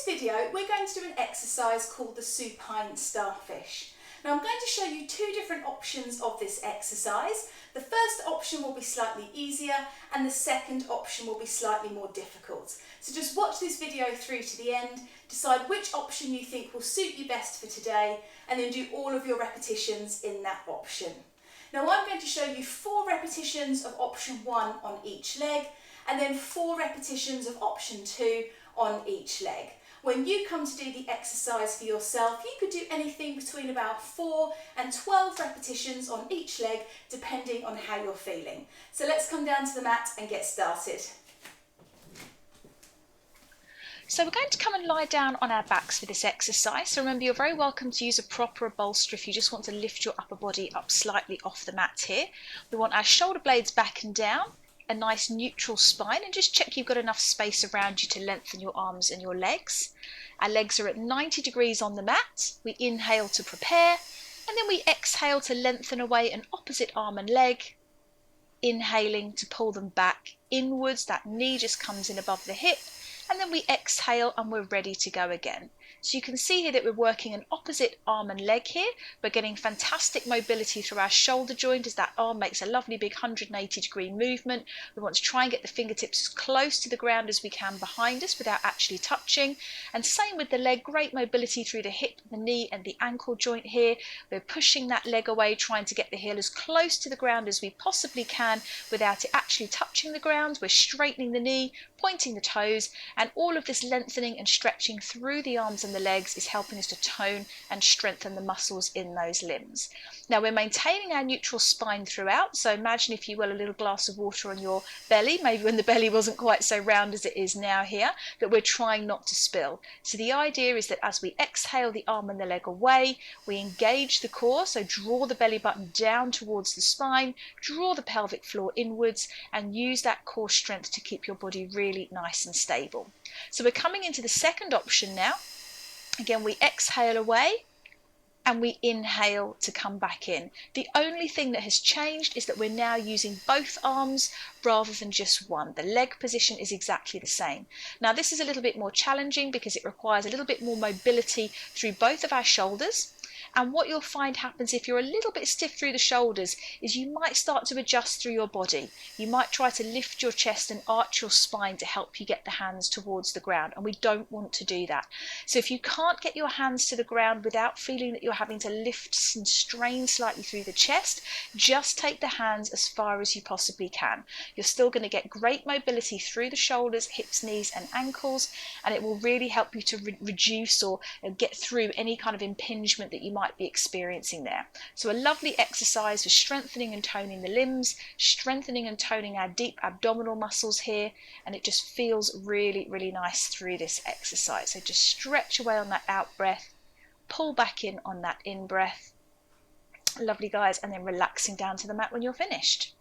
this video, we're going to do an exercise called the supine starfish. Now I'm going to show you two different options of this exercise. The first option will be slightly easier and the second option will be slightly more difficult. So just watch this video through to the end, decide which option you think will suit you best for today, and then do all of your repetitions in that option. Now I'm going to show you 4 repetitions of option 1 on each leg, and then 4 repetitions of option 2 on each leg. When you come to do the exercise for yourself, you could do anything between about 4 and 12 repetitions on each leg, depending on how you're feeling. So let's come down to the mat and get started. So we're going to come and lie down on our backs for this exercise. So remember, you're very welcome to use a prop or a bolster if you just want to lift your upper body up slightly off the mat here. We want our shoulder blades back and down, a nice neutral spine, and just check you've got enough space around you to lengthen your arms and your legs. Our legs are at 90 degrees on the mat. We inhale to prepare, and then we exhale to lengthen away an opposite arm and leg, inhaling to pull them back inwards. That knee just comes in above the hip, and then we exhale and we're ready to go again. So you can see here that we're working an opposite arm and leg here. We're getting fantastic mobility through our shoulder joint as that arm makes a lovely big 180-degree movement. We want to try and get the fingertips as close to the ground as we can behind us without actually touching. And same with the leg, great mobility through the hip, the knee and the ankle joint here. We're pushing that leg away, trying to get the heel as close to the ground as we possibly can without it actually touching the ground. We're straightening the knee, pointing the toes, and all of this lengthening and stretching through the arms and the legs is helping us to tone and strengthen the muscles in those limbs. Now we're maintaining our neutral spine throughout, so imagine, if you will, a little glass of water on your belly, maybe when the belly wasn't quite so round as it is now here, that we're trying not to spill. So the idea is that as we exhale the arm and the leg away, we engage the core, so draw the belly button down towards the spine, draw the pelvic floor inwards, and use that core strength to keep your body really nice and stable. So we're coming into the second option now. Again, we exhale away and we inhale to come back in. The only thing that has changed is that we're now using both arms rather than just one. The leg position is exactly the same. Now this is a little bit more challenging because it requires a little bit more mobility through both of our shoulders. And what you'll find happens if you're a little bit stiff through the shoulders is you might start to adjust through your body. You might try to lift your chest and arch your spine to help you get the hands towards the ground, and we don't want to do that. So if you can't get your hands to the ground without feeling that you're having to lift and strain slightly through the chest, just take the hands as far as you possibly can. You're still going to get great mobility through the shoulders, hips, knees and ankles, and it will really help you to reduce or get through any kind of impingement that you might be experiencing there. So a lovely exercise for strengthening and toning the limbs, strengthening and toning our deep abdominal muscles here, and it just feels really, really nice through this exercise. So just stretch away on that out breath, pull back in on that in breath. Lovely guys, and then relaxing down to the mat when you're finished.